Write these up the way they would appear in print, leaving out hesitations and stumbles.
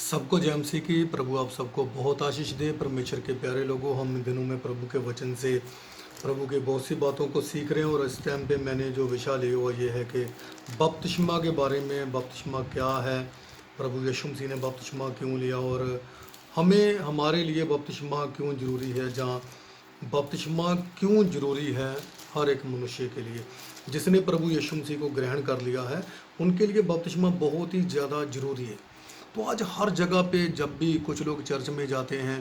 सबको जय मसीह की। प्रभु आप सबको बहुत आशीष दे। परमेश्वर के प्यारे लोगों, हम इन दिनों में प्रभु के वचन से प्रभु के बहुत सी बातों को सीख रहे हैं। और इस टाइम पे मैंने जो विषय लिया हुआ ये है कि बपतिस्मा के बारे में। बपतिस्मा क्या है, प्रभु यीशु मसीह ने बपतिस्मा क्यों लिया, और हमें हमारे लिए बपतिस्मा क्यों ज़रूरी है। जहाँ बपतिस्मा क्यों ज़रूरी है हर एक मनुष्य के लिए जिसने प्रभु यीशु मसीह को ग्रहण कर लिया है, उनके लिए बपतिस्मा बहुत ही ज़्यादा ज़रूरी है। तो आज हर जगह पे जब भी कुछ लोग चर्च में जाते हैं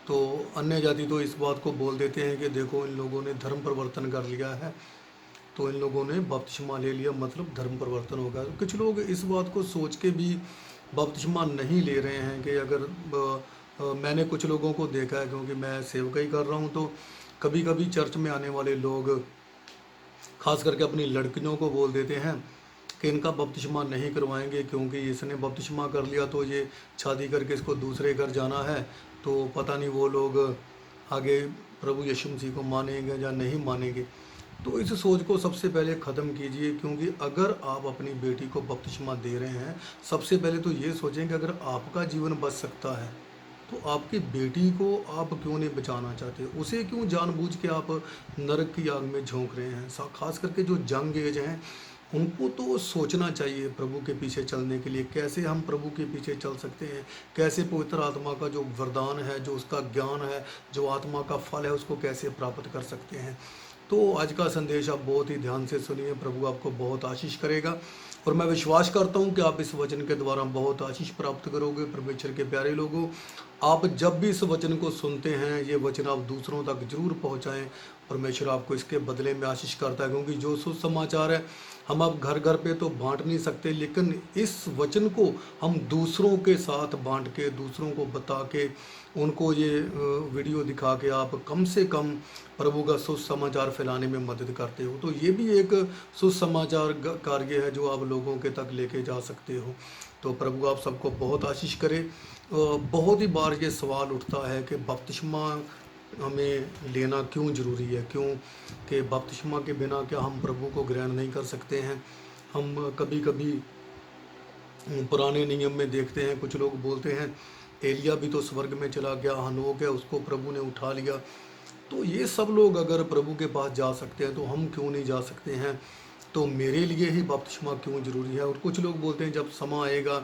तो अन्य जाति तो इस बात को बोल देते हैं कि देखो इन लोगों ने धर्म परिवर्तन कर लिया है, तो इन लोगों ने बपतिस्मा ले लिया मतलब धर्म परिवर्तन हो गया। तो कुछ लोग इस बात को सोच के भी बपतिस्मा नहीं ले रहे हैं कि अगर मैंने कुछ लोगों को देखा है, क्योंकि मैं सेवकाई कर रहा हूँ, तो कभी कभी चर्च में आने वाले लोग खास करके अपनी लड़कियों को बोल देते हैं कि इनका बपतिस्मा नहीं करवाएंगे, क्योंकि इसने बपतिस्मा कर लिया तो ये शादी करके इसको दूसरे घर जाना है, तो पता नहीं वो लोग आगे प्रभु यीशु मसीह को मानेंगे या नहीं मानेंगे। तो इस सोच को सबसे पहले ख़त्म कीजिए, क्योंकि अगर आप अपनी बेटी को बपतिस्मा दे रहे हैं, सबसे पहले तो ये सोचें कि अगर आपका जीवन बच सकता है तो आपकी बेटी को आप क्यों नहीं बचाना चाहते, उसे क्यों जानबूझ के आप नरक की आग में झोंक रहे हैं। खास करके जो यंग एज हैं उनको तो सोचना चाहिए प्रभु के पीछे चलने के लिए, कैसे हम प्रभु के पीछे चल सकते हैं, कैसे पवित्र आत्मा का जो वरदान है, जो उसका ज्ञान है, जो आत्मा का फल है, उसको कैसे प्राप्त कर सकते हैं। तो आज का संदेश आप बहुत ही ध्यान से सुनिए, प्रभु आपको बहुत आशीष करेगा। और मैं विश्वास करता हूं कि आप इस वचन के द्वारा बहुत आशीष प्राप्त करोगे। परमेश्वर के प्यारे लोगों, आप जब भी इस वचन को सुनते हैं, ये वचन आप दूसरों तक जरूर पहुंचाएं। परमेश्वर आपको इसके बदले में आशीष करता है, क्योंकि जो सुसमाचार है हम अब घर घर पे तो बांट नहीं सकते, लेकिन इस वचन को हम दूसरों के साथ बांट के, दूसरों को बता के, उनको ये वीडियो दिखा के आप कम से कम प्रभु का सुसमाचार फैलाने में मदद करते हो। तो ये भी एक सुसमाचार कार्य है जो आप लोगों के तक लेके जा सकते हो। तो प्रभु आप सबको बहुत आशीष करे। बहुत ही बार ये सवाल उठता है कि बपतिस्मा हमें लेना क्यों ज़रूरी है, क्यों कि बपतिस्मा के बिना क्या हम प्रभु को ग्रहण नहीं कर सकते हैं। हम कभी कभी पुराने नियम में देखते हैं, कुछ लोग बोलते हैं एलिया भी तो स्वर्ग में चला गया, हनोक है उसको प्रभु ने उठा लिया। तो ये सब लोग अगर प्रभु के पास जा सकते हैं तो हम क्यों नहीं जा सकते हैं। तो मेरे लिए ही बपतिस्मा क्यों ज़रूरी है। और कुछ लोग बोलते हैं जब समय आएगा,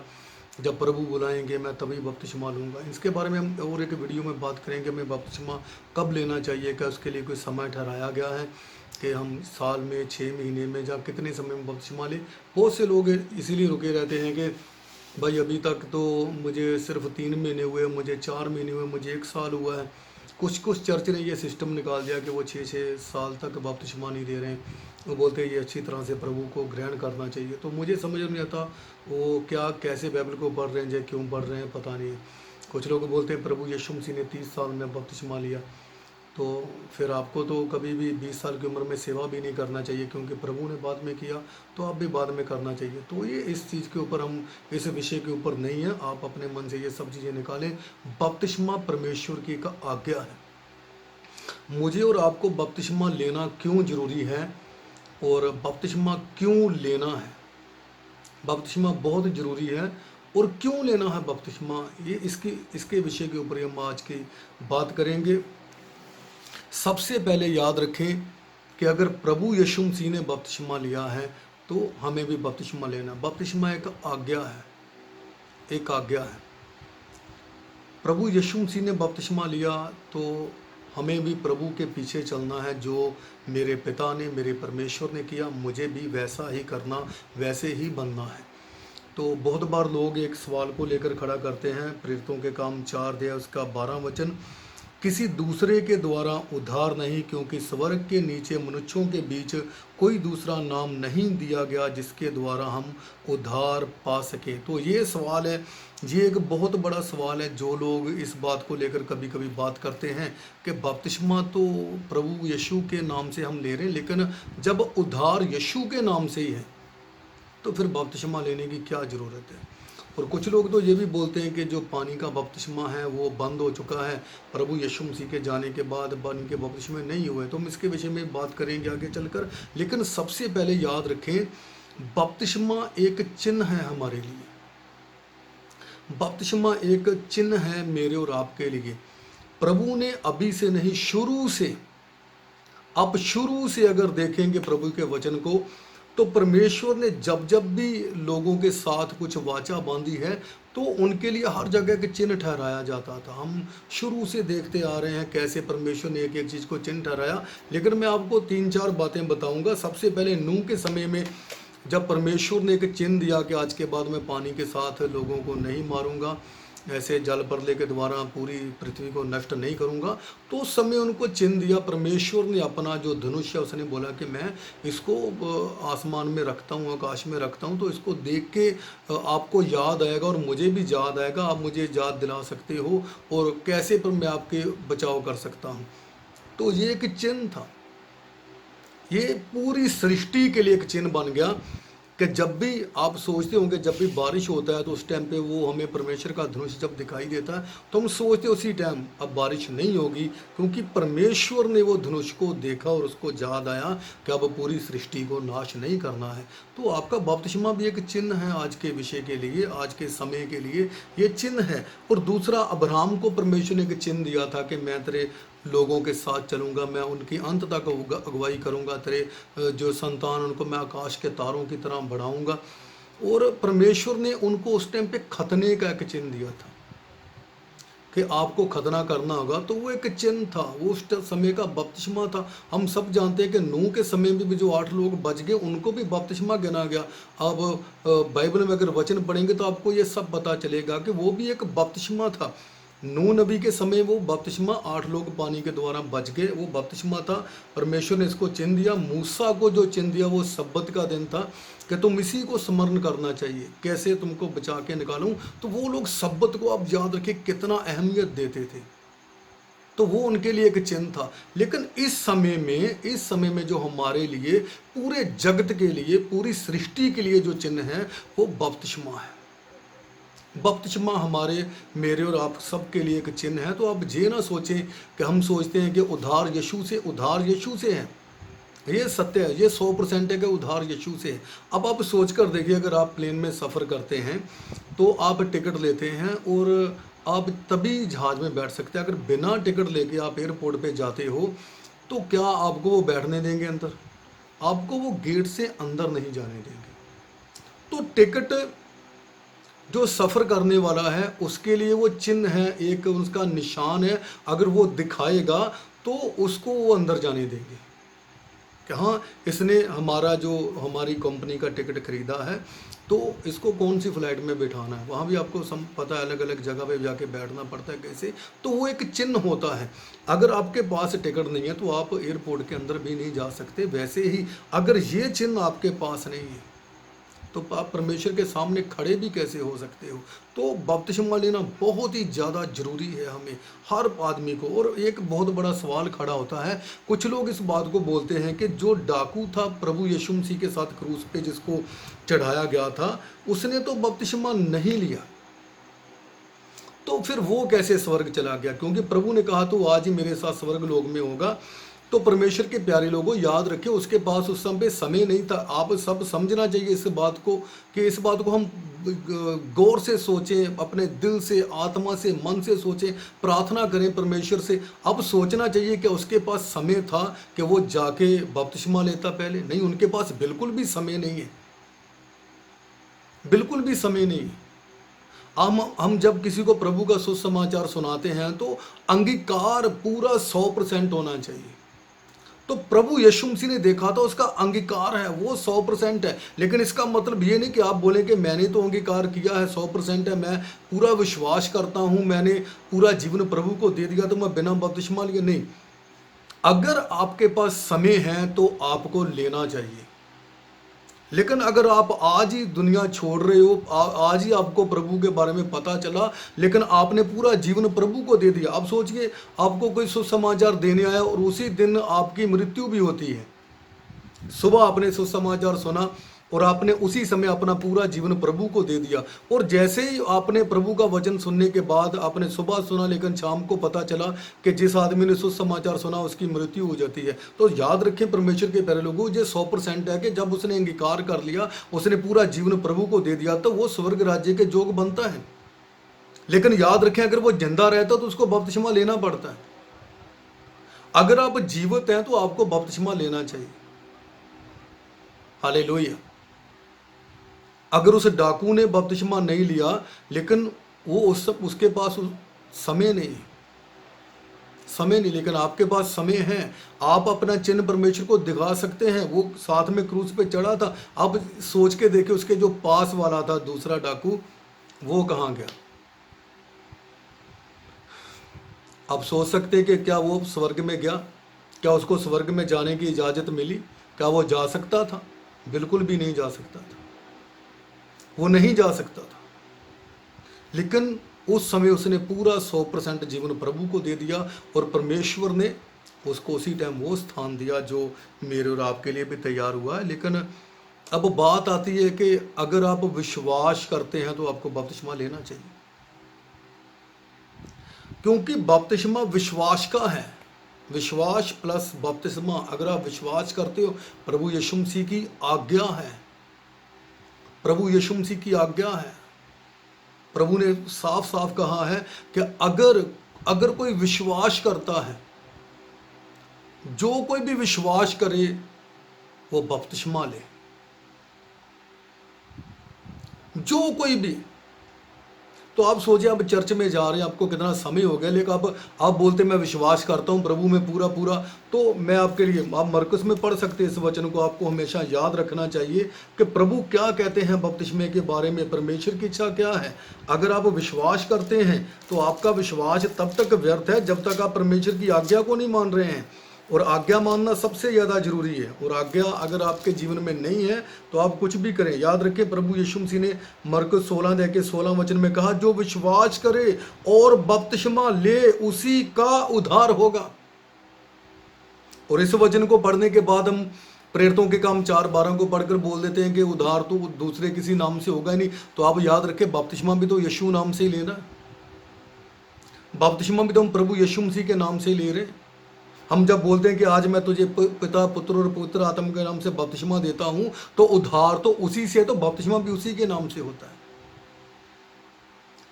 जब प्रभु बुलाएंगे मैं तभी बपतिस्मा लूँगा। इसके बारे में हम और एक वीडियो में बात करेंगे, हमें बपतिस्मा कब लेना चाहिए, क्या उसके लिए कोई समय ठहराया गया है कि हम साल में 6 महीने में या कितने समय में बपतिस्मा लें। बहुत से लोग इसीलिए रुके रहते हैं कि भाई अभी तक तो मुझे सिर्फ 3 महीने हुए, मुझे 4 महीने हुए, मुझे 1 साल हुआ है। कुछ चर्च ने ये सिस्टम निकाल दिया कि वो 6 साल तक बपतिस्मा नहीं दे रहे हैं। वो बोलते हैं ये अच्छी तरह से प्रभु को ग्रहण करना चाहिए। तो मुझे समझ नहीं आता वो क्या कैसे बाइबल को पढ़ रहे हैं, या क्यों पढ़ रहे हैं पता नहीं है। कुछ लोग बोलते हैं प्रभु यीशु मसीह ने 30 साल में बपतिस्मा लिया, तो फिर आपको तो कभी भी 20 साल की उम्र में सेवा भी नहीं करना चाहिए, क्योंकि प्रभु ने बाद में किया तो आप भी बाद में करना चाहिए। तो ये इस चीज़ के ऊपर हम इस विषय के ऊपर नहीं है, आप अपने मन से ये सब चीज़ें निकालें। बपतिस्मा परमेश्वर की एक आज्ञा है। मुझे और आपको बपतिस्मा लेना क्यों ज़रूरी है और बपतिस्मा क्यों लेना है। बपतिस्मा बहुत ज़रूरी है और क्यों लेना है बपतिस्मा, ये इसके विषय के ऊपर हम आज की बात करेंगे। सबसे पहले याद रखें कि अगर प्रभु यीशु मसीह ने बपतिस्मा लिया है तो हमें भी बपतिस्मा लेना। बपतिस्मा एक आज्ञा है, एक आज्ञा है। प्रभु यीशु मसीह ने बपतिस्मा लिया तो हमें भी प्रभु के पीछे चलना है। जो मेरे पिता ने, मेरे परमेश्वर ने किया, मुझे भी वैसा ही करना, वैसे ही बनना है। तो बहुत बार लोग एक सवाल को लेकर खड़ा करते हैं, प्रेरितों के काम 4 अध्याय उसका 12 वचन, किसी दूसरे के द्वारा उद्धार नहीं, क्योंकि स्वर्ग के नीचे मनुष्यों के बीच कोई दूसरा नाम नहीं दिया गया जिसके द्वारा हम उद्धार पा सके। तो ये सवाल है, ये एक बहुत बड़ा सवाल है। जो लोग इस बात को लेकर कभी कभी बात करते हैं कि बपतिस्मा तो प्रभु यीशु के नाम से हम ले रहे हैं, लेकिन जब उद्धार यीशु के नाम से ही है तो फिर बपतिस्मा लेने की क्या ज़रूरत है। और कुछ लोग तो ये भी बोलते हैं कि जो पानी का बपतिस्मा है वो बंद हो चुका है, प्रभु यीशु मसीह के जाने के बाद पानी के बपतिस्मे नहीं हुए। तो हम इसके विषय में बात करेंगे आगे चलकर, लेकिन सबसे पहले याद रखें बपतिस्मा एक चिन्ह है हमारे लिए। बपतिस्मा एक चिन्ह है मेरे और आपके लिए। प्रभु ने अभी से नहीं, शुरू से, आप शुरू से अगर देखेंगे प्रभु के वचन को, तो परमेश्वर ने जब जब भी लोगों के साथ कुछ वाचा बांधी है तो उनके लिए हर जगह के चिन्ह ठहराया जाता था। हम शुरू से देखते आ रहे हैं कैसे परमेश्वर ने एक एक चीज़ को चिन्ह ठहराया। लेकिन मैं आपको 3-4 बातें बताऊंगा। सबसे पहले नूह के समय में जब परमेश्वर ने एक चिन्ह दिया कि आज के बाद मैं पानी के साथ लोगों को नहीं मारूंगा, ऐसे जल प्रलय के द्वारा पूरी पृथ्वी को नष्ट नहीं करूंगा, तो उस समय उनको चिन्ह दिया। परमेश्वर ने अपना जो धनुष है उसने बोला कि मैं इसको आसमान में रखता हूँ, आकाश में रखता हूँ, तो इसको देख के आपको याद आएगा और मुझे भी याद आएगा। आप मुझे याद दिला सकते हो और कैसे पर मैं आपके बचाव कर सकता हूँ। तो ये एक चिन्ह था, ये पूरी सृष्टि के लिए एक चिन्ह बन गया कि जब भी आप सोचते होंगे जब भी बारिश होता है तो उस टाइम पे वो हमें परमेश्वर का धनुष जब दिखाई देता है तो हम सोचते उसी टाइम अब बारिश नहीं होगी, क्योंकि परमेश्वर ने वो धनुष को देखा और उसको याद आया कि अब पूरी सृष्टि को नाश नहीं करना है। तो आपका बपतिस्मा भी एक चिन्ह है आज के विषय के लिए, आज के समय के लिए ये चिन्ह है। और दूसरा, अब्राहम को परमेश्वर ने एक चिन्ह दिया था कि मैं तेरे लोगों के साथ चलूंगा, मैं उनकी अंत तक अगुवाई करूंगा, तेरे जो संतान उनको मैं आकाश के तारों की तरह बढ़ाऊंगा। और परमेश्वर ने उनको उस टाइम पे खतने का एक चिन्ह दिया था कि आपको खतना करना होगा, तो वो एक चिन्ह था, वो उस समय का बपतिस्मा था। हम सब जानते हैं कि नूह के समय में भी जो 8 लोग बच गए उनको भी बपतिस्मा गिना गया। अब बाइबल में अगर वचन पढ़ेंगे तो आपको ये सब पता चलेगा कि वो भी एक बपतिस्मा था। नूह नबी के समय वो बपतिस्मा, 8 लोग पानी के द्वारा बच गए, वो बपतिस्मा था। परमेश्वर ने इसको चिन्ह दिया। मूसा को जो चिन्ह दिया वो सब्बत का दिन था कि तुम इसी को स्मरण करना चाहिए, कैसे तुमको बचा के निकालूं। तो वो लोग सब्बत को आप याद रखिए कितना अहमियत देते थे, तो वो उनके लिए एक चिन्ह था। लेकिन इस समय में जो हमारे लिए, पूरे जगत के लिए, पूरी सृष्टि के लिए जो चिन्ह है वो बपतिस्मा है। बपतिस्मा हमारे, मेरे और आप सब के लिए एक चिन्ह है। तो आप ये ना सोचें कि हम सोचते हैं कि उद्धार यीशु से है। ये सत्य है, ये 100% है कि उद्धार यीशु से है। अब आप सोच कर देखिए, अगर आप प्लेन में सफ़र करते हैं तो आप टिकट लेते हैं और आप तभी जहाज़ में बैठ सकते हैं। अगर बिना टिकट लेके आप एयरपोर्ट पे जाते हो तो क्या आपको वो बैठने देंगे अंदर? आपको वो गेट से अंदर नहीं जाने देंगे। तो टिकट जो सफ़र करने वाला है उसके लिए वो चिन्ह है, एक उसका निशान है। अगर वो दिखाएगा तो उसको वो अंदर जाने देंगे कि हाँ, इसने हमारी कंपनी का टिकट खरीदा है, तो इसको कौन सी फ़्लाइट में बिठाना है। वहाँ भी आपको पता है, अलग अलग जगह पे जाके बैठना पड़ता है कैसे। तो वो एक चिन्ह होता है। अगर आपके पास टिकट नहीं है तो आप एयरपोर्ट के अंदर भी नहीं जा सकते। वैसे ही अगर ये चिन्ह आपके पास नहीं है तो आप परमेश्वर के सामने खड़े भी कैसे हो सकते हो। तो बपतिस्मा लेना बहुत ही ज़्यादा जरूरी है हमें, हर आदमी को। और एक बहुत बड़ा सवाल खड़ा होता है, कुछ लोग इस बात को बोलते हैं कि जो डाकू था प्रभु यीशु मसीह के साथ क्रूस पे जिसको चढ़ाया गया था, उसने तो बपतिस्मा नहीं लिया, तो फिर वो कैसे स्वर्ग चला गया? क्योंकि प्रभु ने कहा तो आज ही मेरे साथ स्वर्ग लोक में होगा। तो परमेश्वर के प्यारे लोगों, याद रखिए उसके पास उस समय नहीं था। आप सब समझना चाहिए इस बात को, कि इस बात को हम गौर से सोचें, अपने दिल से, आत्मा से, मन से सोचें, प्रार्थना करें परमेश्वर से। अब सोचना चाहिए कि उसके पास समय था कि वो जाके बपतिस्मा लेता पहले। नहीं, उनके पास बिल्कुल भी समय नहीं है, बिल्कुल भी समय नहीं है। हम जब किसी को प्रभु का सुसमाचार सुनाते हैं तो अंगीकार पूरा 100% होना चाहिए। तो प्रभु यीशु मसीह ने देखा था, उसका अंगीकार है वो 100% है। लेकिन इसका मतलब ये नहीं कि आप बोलें कि मैंने तो अंगीकार किया है, 100% है, मैं पूरा विश्वास करता हूँ, मैंने पूरा जीवन प्रभु को दे दिया तो मैं बिना बपतिस्मा लिए। नहीं, अगर आपके पास समय है तो आपको लेना चाहिए। लेकिन अगर आप आज ही दुनिया छोड़ रहे हो, आज ही आपको प्रभु के बारे में पता चला, लेकिन आपने पूरा जीवन प्रभु को दे दिया। आप सोचिए, आपको कोई सुसमाचार देने आया और उसी दिन आपकी मृत्यु भी होती है। सुबह आपने सुसमाचार सुना और आपने उसी समय अपना पूरा जीवन प्रभु को दे दिया, और जैसे ही आपने प्रभु का वचन सुनने के बाद आपने सुबह सुना, लेकिन शाम को पता चला कि जिस आदमी ने सुसमाचार सुना उसकी मृत्यु हो जाती है। तो याद रखें परमेश्वर के प्यारे लोगों, ये 100% है कि जब उसने अंगीकार कर लिया, उसने पूरा जीवन प्रभु को दे दिया, तो वो स्वर्ग राज्य के जोग बनता है। लेकिन याद रखें, अगर वो जिंदा रहता तो उसको बपतिस्मा लेना पड़ता है। अगर आप जीवित हैं तो आपको बपतिस्मा लेना चाहिए। हालेलुया। अगर उस डाकू ने बपतिस्मा नहीं लिया, लेकिन वो उसके पास समय नहीं है, समय नहीं, लेकिन आपके पास समय है। आप अपना चिन्ह परमेश्वर को दिखा सकते हैं। वो साथ में क्रूज पे चढ़ा था। अब सोच के देखे, उसके जो पास वाला था दूसरा डाकू, वो कहाँ गया। आप सोच सकते हैं कि क्या वो स्वर्ग में गया? क्या उसको स्वर्ग में जाने की इजाज़त मिली? क्या वो जा सकता था? बिल्कुल भी नहीं जा सकता था, वो नहीं जा सकता था। लेकिन उस समय उसने पूरा 100% जीवन प्रभु को दे दिया, और परमेश्वर ने उसको उसी टाइम वो स्थान दिया जो मेरे और आपके लिए भी तैयार हुआ है। लेकिन अब बात आती है कि अगर आप विश्वास करते हैं तो आपको बपतिस्मा लेना चाहिए, क्योंकि बपतिस्मा विश्वास का है। विश्वास प्लस बपतिस्मा, अगर आप विश्वास करते हो, प्रभु यीशु मसीह की आज्ञा है, प्रभु यीशु मसीह की आज्ञा है। प्रभु ने साफ साफ कहा है कि अगर कोई विश्वास करता है, जो कोई भी विश्वास करे वो बपतिस्मा ले, जो कोई भी। तो आप सोचिए, आप चर्च में जा रहे हैं, आपको कितना समय हो गया, लेकिन आप बोलते मैं विश्वास करता हूं प्रभु में पूरा पूरा। तो मैं आपके लिए, आप मरकुस में पढ़ सकते हैं इस वचन को। आपको हमेशा याद रखना चाहिए कि प्रभु क्या कहते हैं बपतिस्मे के बारे में, परमेश्वर की इच्छा क्या है। अगर आप विश्वास करते हैं तो आपका विश्वास तब तक व्यर्थ है जब तक आप परमेश्वर की आज्ञा को नहीं मान रहे हैं, और आज्ञा मानना सबसे ज़्यादा जरूरी है। और आज्ञा अगर आपके जीवन में नहीं है तो आप कुछ भी करें। याद रखें, प्रभु यीशु मसीह ने मरकुस 16 वचन में कहा, जो विश्वास करे और बपतिस्मा ले उसी का उद्धार होगा। और इस वचन को पढ़ने के बाद हम प्रेरितों के काम 4:12 को पढ़कर बोल देते हैं कि उद्धार तो दूसरे किसी नाम से होगा ही नहीं। तो आप याद रखें, बपतिस्मा भी तो यीशु नाम से ही लेना है। बपतिस्मा भी तो हम प्रभु यीशु मसीह के नाम से ही ले रहे हैं। हम जब बोलते हैं कि आज मैं तुझे पिता, पुत्र और पवित्र आत्मा के नाम से बपतिस्मा देता हूं, तो उद्धार तो उसी से है, तो बपतिस्मा भी उसी के नाम से होता है।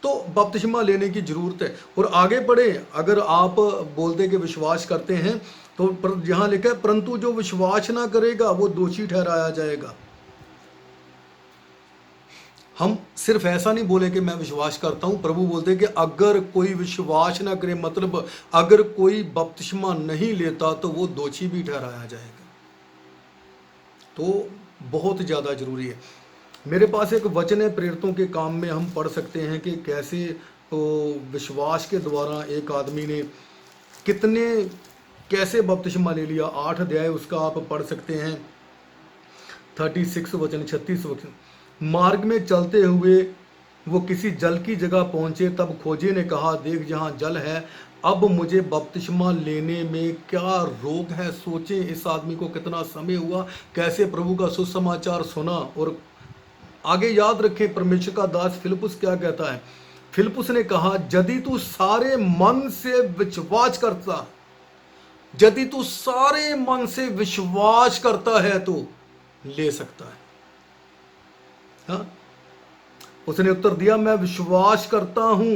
तो बपतिस्मा लेने की जरूरत है। और आगे बढ़े, अगर आप बोलते कि विश्वास करते हैं, तो यहां लिखा है, परंतु जो विश्वास ना करेगा वो दोषी ठहराया जाएगा। हम सिर्फ ऐसा नहीं बोले कि मैं विश्वास करता हूं। प्रभु बोलते हैं कि अगर कोई विश्वास ना करे, मतलब अगर कोई बपतिस्मा नहीं लेता तो वो दोषी भी ठहराया जाएगा। तो बहुत ज़्यादा जरूरी है। मेरे पास एक वचन है, प्रेरितों के काम में हम पढ़ सकते हैं कि कैसे तो विश्वास के द्वारा एक आदमी ने कैसे बपतिस्मा ले लिया। 8 अध्याय उसका आप पढ़ सकते हैं, 36 वचन, 36 वचन। मार्ग में चलते हुए वो किसी जल की जगह पहुंचे, तब खोजे ने कहा, देख जहां जल है, अब मुझे बपतिस्मा लेने में क्या रोक है। सोचें, इस आदमी को कितना समय हुआ, कैसे प्रभु का सुसमाचार सुना। और आगे याद रखें, परमेश्वर का दास फिलिप्पुस क्या कहता है। फिलिप्पुस ने कहा, यदि तू सारे मन से विश्वास करता, यदि तू सारे मन से विश्वास करता है तो ले सकता है। हाँ? उसने उत्तर दिया, मैं विश्वास करता हूं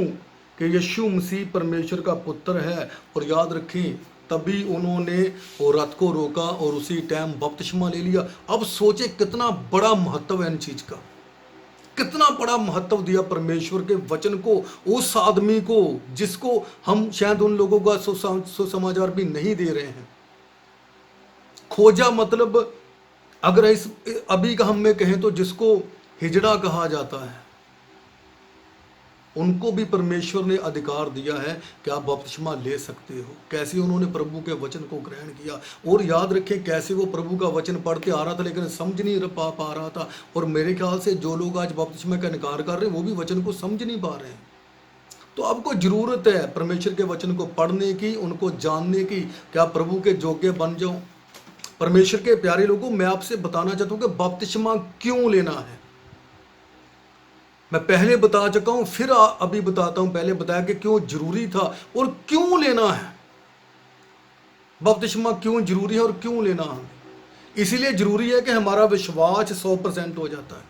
कि यीशु मसीह परमेश्वर का पुत्र है। और याद रखें, तभी उन्होंने वो रथ को रोका और उसी टाइम बपतिस्मा ले लिया। अब सोचे कितना बड़ा महत्व है इन चीज का, कितना बड़ा महत्व दिया परमेश्वर के वचन को उस आदमी को जिसको हम शायद उन लोगों का सुसमाचार भी नहीं दे रहे हैं। खोजा मतलब अगर इस अभी का हम में कहें तो जिसको हिजड़ा कहा जाता है, उनको भी परमेश्वर ने अधिकार दिया है कि आप बपतिस्मा ले सकते हो। कैसे उन्होंने प्रभु के वचन को ग्रहण किया। और याद रखें, कैसे वो प्रभु का वचन पढ़ते आ रहा था लेकिन समझ नहीं पा रहा था। और मेरे ख्याल से जो लोग आज बपतिस्मा का इनकार कर रहे हैं वो भी वचन को समझ नहीं पा रहे हैं। तो आपको जरूरत है परमेश्वर के वचन को पढ़ने की, उनको जानने की, कि आप प्रभु के योग्य बन जाओ। परमेश्वर के प्यारे लोगों, मैं आपसे बताना चाहता हूं कि बपतिस्मा क्यों लेना है। मैं पहले बता चुका हूं, फिर अभी बताता हूं। पहले बताया कि क्यों जरूरी था और क्यों लेना है। बपतिस्मा क्यों जरूरी है और क्यों लेना है। इसीलिए जरूरी है कि हमारा विश्वास 100% हो जाता है।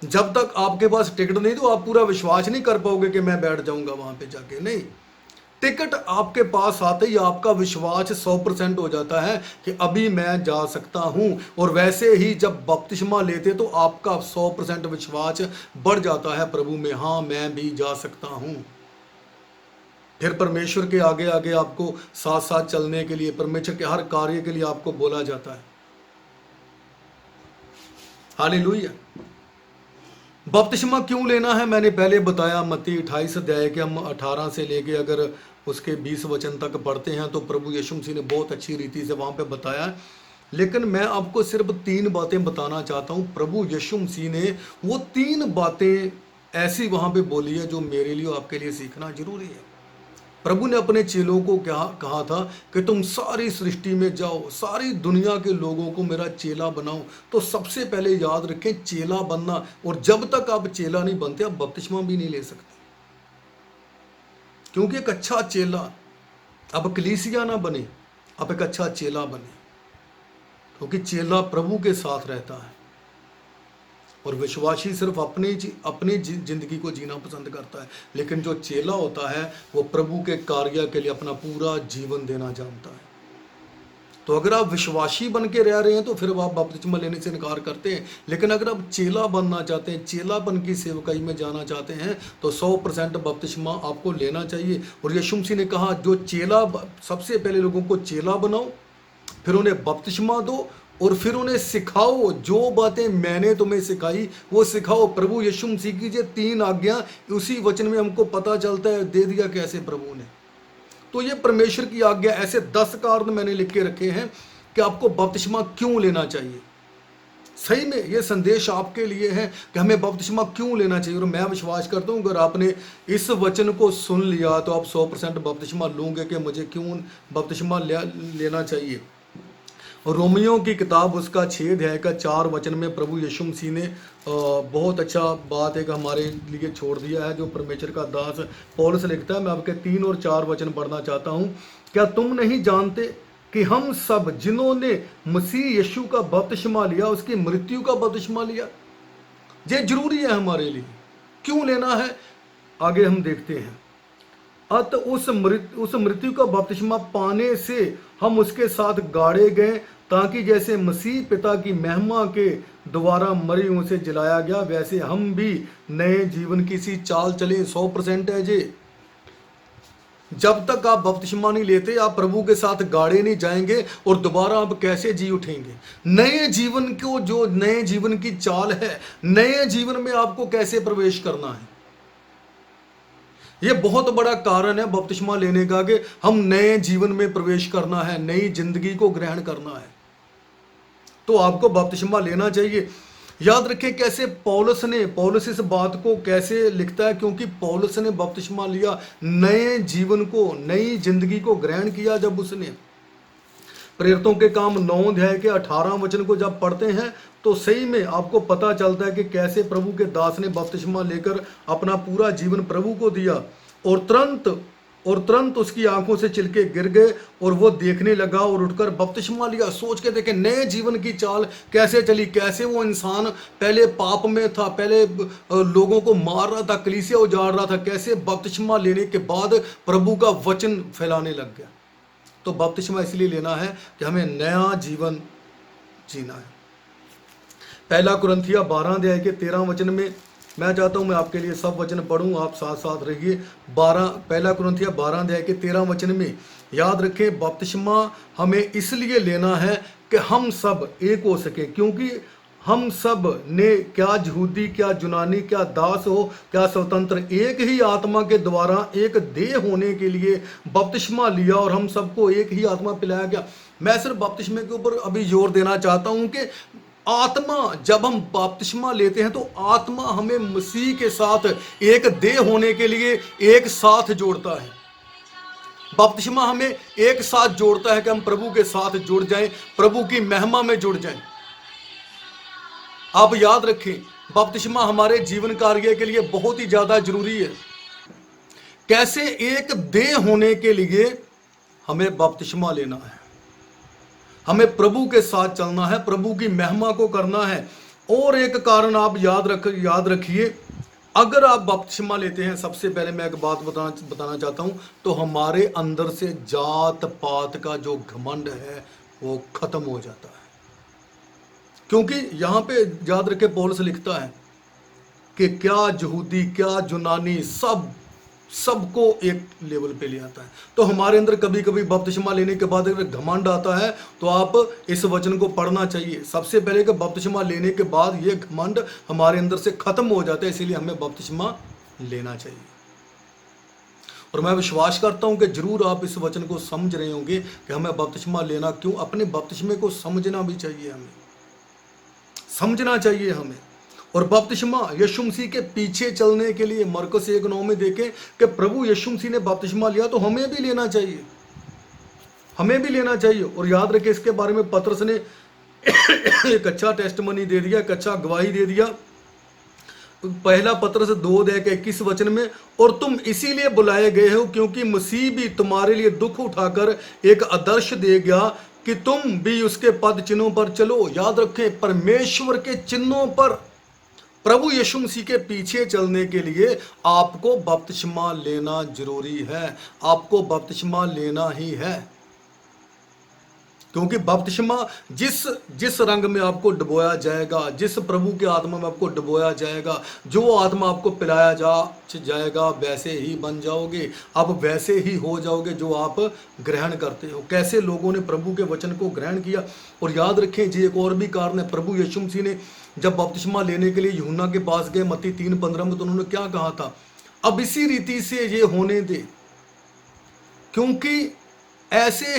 जब तक आपके पास टिकट नहीं तो आप पूरा विश्वास नहीं कर पाओगे कि मैं बैठ जाऊंगा वहां पे जाके। नहीं, टिकट आपके पास आते ही आपका विश्वास 100% हो जाता है कि अभी मैं जा सकता हूं। और वैसे ही जब बपतिस्मा लेते तो आपका 100% विश्वास बढ़ जाता है प्रभु में, हाँ मैं भी जा सकता हूं। फिर परमेश्वर के आगे आगे आपको साथ साथ चलने के लिए, परमेश्वर के हर कार्य के लिए आपको बोला जाता है। हालेलुया। बपतिस्मा क्यों लेना है मैंने पहले बताया। मत्ती 28 अध्याय के हम 18 से लेके अगर उसके 20 वचन तक पढ़ते हैं तो प्रभु यीशु मसीह ने बहुत अच्छी रीति से वहां पे बताया। लेकिन मैं आपको सिर्फ 3 बातें बताना चाहता हूं। प्रभु यीशु मसीह ने वो 3 बातें ऐसी वहां पे बोली है जो मेरे लिए आपके लिए सीखना जरूरी है। प्रभु ने अपने चेलों को क्या कहा था कि तुम सारी सृष्टि में जाओ, सारी दुनिया के लोगों को मेरा चेला बनाओ। तो सबसे पहले याद रखें चेला बनना, और जब तक आप चेला नहीं बनते आप बपतिस्मा भी नहीं ले सकते। क्योंकि एक अच्छा चेला, अब कलीसिया ना बने, आप एक अच्छा चेला बने, क्योंकि चेला प्रभु के साथ रहता है और विश्वासी सिर्फ अपनी जिंदगी को जीना पसंद करता है। लेकिन जो चेला होता है वो प्रभु के कार्य के लिए अपना पूरा जीवन देना जानता है। तो अगर आप विश्वासी बन के रह रहे हैं तो फिर आप बपतिस्मा लेने से इनकार करते हैं। लेकिन अगर आप चेला बनना चाहते हैं, चेलापन की सेवकाई में जाना चाहते हैं, तो 100% बपतिस्मा आपको लेना चाहिए। और यीशु मसीह ने कहा जो चेला, सबसे पहले लोगों को चेला बनाओ, फिर उन्हें बपतिस्मा दो, और फिर उन्हें सिखाओ जो बातें मैंने तुम्हें सिखाई वो सिखाओ। प्रभु यीशु मसीह की जो 3 आज्ञा उसी वचन में हमको पता चलता है दे दिया कैसे प्रभु ने। तो ये परमेश्वर की आज्ञा, ऐसे 10 कारण मैंने लिख के रखे हैं कि आपको बपतिस्मा क्यों लेना चाहिए। सही में ये संदेश आपके लिए है कि हमें बपतिस्मा क्यों लेना चाहिए। और मैं विश्वास करता हूँ अगर आपने इस वचन को सुन लिया तो आप 100% बपतिस्मा लोगे कि मुझे क्यों बपतिस्मा लेना चाहिए। रोमियो की किताब उसका 6 अध्याय का 4 वचन में प्रभु यीशु मसीह ने बहुत अच्छा बात एक हमारे लिए छोड़ दिया है, जो परमेश्वर का दास पौलुस लिखता है। मैं आपके 3 और 4 वचन पढ़ना चाहता हूँ। क्या तुम नहीं जानते कि हम सब जिन्होंने मसीह यीशु का बपतिस्मा लिया उसकी मृत्यु का बपतिस्मा लिया। ये जरूरी है हमारे लिए। क्यों लेना है आगे हम देखते हैं। अत उस मृत्यु का बपतिस्मा पाने से हम उसके साथ गाड़े गए, ताकि जैसे मसीह पिता की महिमा के द्वारा मरे हुओं से जलाया गया, वैसे हम भी नए जीवन की सी चाल चले। 100% है जी। जब तक आप बपतिस्मा नहीं लेते आप प्रभु के साथ गाड़े नहीं जाएंगे, और दोबारा आप कैसे जी उठेंगे नए जीवन को। जो नए जीवन की चाल है, नए जीवन में आपको कैसे प्रवेश करना है, यह बहुत बड़ा कारण है बपतिस्मा लेने का कि हम नए जीवन में प्रवेश करना है, नई जिंदगी को ग्रहण करना है। तो आपको बपतिस्मा लेना चाहिए। याद रखें कैसे पौलुस इस बात को कैसे लिखता है, क्योंकि पौलुस ने बपतिस्मा लिया, नए जीवन को, नई जिंदगी को ग्रहण किया। जब उसने प्रेरितों के काम 9 अध्याय के 18 वचन को जब पढ़ते हैं तो सही में आपको पता चलता है कि कैसे प्रभु के दास ने बपतिस्मा लेकर अपना पूरा जीवन प्रभु को दिया, और तुरंत उसकी आंखों से छिलके गिर गए और वो देखने लगा और उठकर बपतिस्मा लिया। सोच के देखें नए जीवन की चाल कैसे चली, कैसे वो इंसान पहले पाप में था, पहले लोगों को मार रहा था, कलीसिया उजाड़ रहा था, कैसे बपतिस्मा लेने के बाद प्रभु का वचन फैलाने लग गया। तो बपतिस्मा इसलिए लेना है कि हमें नया जीवन जीना है। 1 कुरिन्थिया 12 अध्याय के 13 वचन में मैं चाहता हूं मैं आपके लिए सब वचन पढ़ूं, आप साथ साथ रहिए। 1 कुरिन्थिया 12 अध्याय के 13 वचन में याद रखें बपतिस्मा हमें इसलिए लेना है कि हम सब एक हो सके, क्योंकि हम सब ने क्या यहूदी क्या यूनानी क्या दास हो क्या स्वतंत्र एक ही आत्मा के द्वारा एक देह होने के लिए बपतिस्मा लिया, और हम सबको एक ही आत्मा पिलाया गया। मैं सिर्फ बपतिस्मे के ऊपर अभी जोर देना चाहता हूं कि आत्मा, जब हम बपतिस्मा लेते हैं तो आत्मा हमें मसीह के साथ एक देह होने के लिए एक साथ जोड़ता है। बपतिस्मा हमें एक साथ जोड़ता है कि हम प्रभु के साथ जुड़ जाएं, प्रभु की महिमा में जुड़ जाएं। आप याद रखें बपतिस्मा हमारे जीवन कार्य के लिए बहुत ही ज्यादा जरूरी है। कैसे एक देह होने के लिए हमें बपतिस्मा लेना है, हमें प्रभु के साथ चलना है, प्रभु की महिमा को करना है। और एक कारण आप याद रखिए, अगर आप बपतिस्मा लेते हैं, सबसे पहले मैं एक बात बताना चाहता हूं, तो हमारे अंदर से जात पात का जो घमंड है वो खत्म हो जाता है। क्योंकि यहां पे याद रखे पौलुस लिखता है कि क्या यहूदी क्या यूनानी सबको एक लेवल पे ले आता है। तो हमारे अंदर कभी कभी बपतिस्मा लेने के बाद अगर घमंड आता है तो आप इस वचन को पढ़ना चाहिए। सबसे पहले कि बपतिस्मा लेने के बाद ये घमंड हमारे अंदर से खत्म हो जाता है, इसीलिए हमें बपतिस्मा लेना चाहिए। और मैं विश्वास करता हूं कि जरूर आप इस वचन को समझ रहे होंगे कि हमें बपतिस्मा लेना क्यों, अपने बपतिस्मे को समझना भी चाहिए, हमें समझना चाहिए हमें। और बपतिस्मा यीशु मसीह के पीछे चलने के लिए मरकुस 1:9 में देखें कि प्रभु यीशु मसीह ने बपतिस्मा लिया तो हमें भी लेना चाहिए, हमें भी लेना चाहिए। और याद रखें इसके बारे में पतरस ने एक अच्छा टेस्टमनी दे दिया, एक अच्छा गवाही दे दिया। पहला पतरस 2:21 में, और तुम इसीलिए बुलाए गए हो क्योंकि मसीह भी तुम्हारे लिए दुख उठाकर एक आदर्श दे गया कि तुम भी उसके पद चिन्हों पर चलो। याद रखें, परमेश्वर के चिन्हों पर, प्रभु यीशु मसीह के पीछे चलने के लिए आपको बपतिस्मा लेना जरूरी है, आपको बपतिस्मा लेना ही है। क्योंकि बपतिस्मा जिस रंग में आपको डुबोया जाएगा, जिस प्रभु के आत्मा में आपको डुबोया जाएगा, जो आत्मा आपको पिलाया जाएगा, वैसे ही बन जाओगे, आप वैसे ही हो जाओगे जो आप ग्रहण करते हो। कैसे लोगों ने प्रभु के वचन को ग्रहण किया। और याद रखें जी, एक और भी कारण है, प्रभु यीशु मसीह ने जब बपतिस्मा लेने के लिए यूहन्ना के पास गए मत्ती 3:15 में, तो उन्होंने क्या कहा था, अब इसी रीति से ये होने दे, क्योंकि ऐसे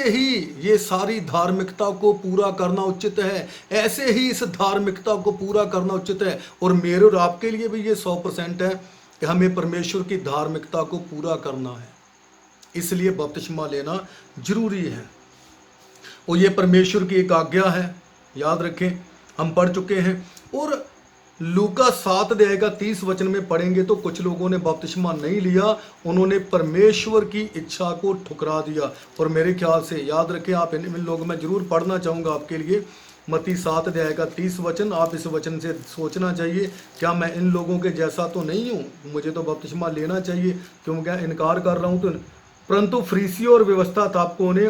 ही ये सारी धार्मिकता को पूरा करना उचित है, ऐसे ही इस धार्मिकता को पूरा करना उचित है। और मेरे और आपके लिए भी ये 100% है कि हमें परमेश्वर की धार्मिकता को पूरा करना है, इसलिए बपतिस्मा लेना जरूरी है। और ये परमेश्वर की एक आज्ञा है, याद रखें, हम पढ़ चुके हैं। और लूका 7:30 में पढ़ेंगे तो कुछ लोगों ने बपतिस्मा नहीं लिया, उन्होंने परमेश्वर की इच्छा को ठुकरा दिया। और मेरे ख्याल से याद रखें, आप इन लोगों में जरूर पढ़ना चाहूँगा आपके लिए मत्ती 7:30। आप इस वचन से सोचना चाहिए, क्या मैं इन लोगों के जैसा तो नहीं हूँ, मुझे तो बपतिस्मा लेना चाहिए, क्यों क्या इनकार कर रहा हूँ। तो परंतु फरीसियों और व्यवस्था स्थापकों ने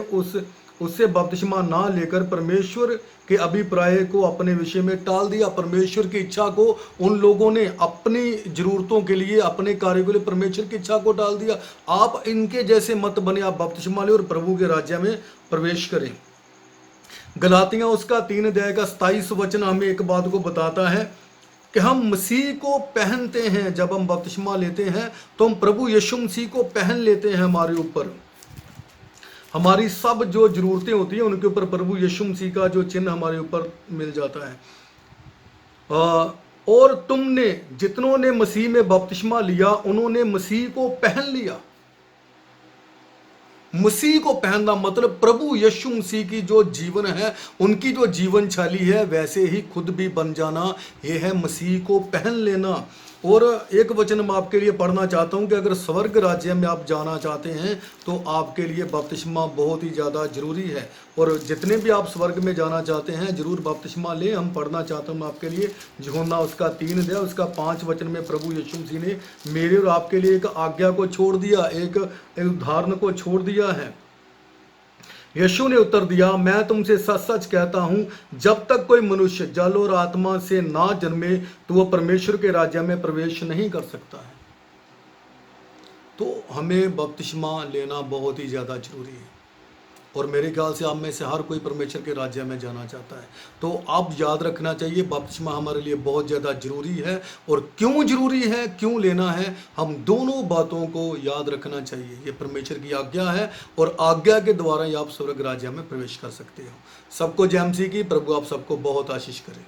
उससे बपतिस्मा ना लेकर परमेश्वर के अभिप्राय को अपने विषय में टाल दिया। परमेश्वर की इच्छा को उन लोगों ने अपनी जरूरतों के लिए, अपने कार्य के लिए परमेश्वर की इच्छा को टाल दिया। आप इनके जैसे मत बने, आप बपतिस्मा ले और प्रभु के राज्य में प्रवेश करें। गलातियां उसका 3:27 हमें एक बात को बताता है कि हम मसीह को पहनते हैं। जब हम बपतिस्मा लेते हैं तो हम प्रभु यीशु मसीह को पहन लेते हैं। हमारे ऊपर हमारी सब जो जरूरतें होती हैं उनके ऊपर प्रभु यीशु मसीह का जो चिन्ह हमारे ऊपर मिल जाता है। और तुमने जितनों ने मसीह में बपतिस्मा लिया उन्होंने मसीह को पहन लिया। मसीह को पहनना मतलब प्रभु यीशु मसीह की जो जीवन है, उनकी जो जीवन शैली है, वैसे ही खुद भी बन जाना, यह है मसीह को पहन लेना। और एक वचन मैं आपके लिए पढ़ना चाहता हूं कि अगर स्वर्ग राज्य में आप जाना चाहते हैं तो आपके लिए बपतिस्मा बहुत ही ज़्यादा जरूरी है। और जितने भी आप स्वर्ग में जाना चाहते हैं जरूर बपतिस्मा लें। हम पढ़ना चाहता हूं आपके लिए यूहन्ना उसका 3:5 में प्रभु यीशु मसीह ने मेरे और आपके लिए एक आज्ञा को छोड़ दिया, एक उदाहरण को छोड़ दिया है। यीशु ने उत्तर दिया, मैं तुमसे सच सच कहता हूं, जब तक कोई मनुष्य जल और आत्मा से ना जन्मे तो वह परमेश्वर के राज्य में प्रवेश नहीं कर सकता है। तो हमें बपतिस्मा लेना बहुत ही ज़्यादा जरूरी है। और मेरे ख्याल से आप में से हर कोई परमेश्वर के राज्य में जाना चाहता है। तो आप याद रखना चाहिए बपतिस्मा हमारे लिए बहुत ज़्यादा जरूरी है। और क्यों जरूरी है, क्यों लेना है, हम दोनों बातों को याद रखना चाहिए। ये परमेश्वर की आज्ञा है और आज्ञा के द्वारा ही आप स्वर्ग राज्य में प्रवेश कर सकते हो। सबको जय मसीह की। प्रभु आप सबको बहुत आशीष करे।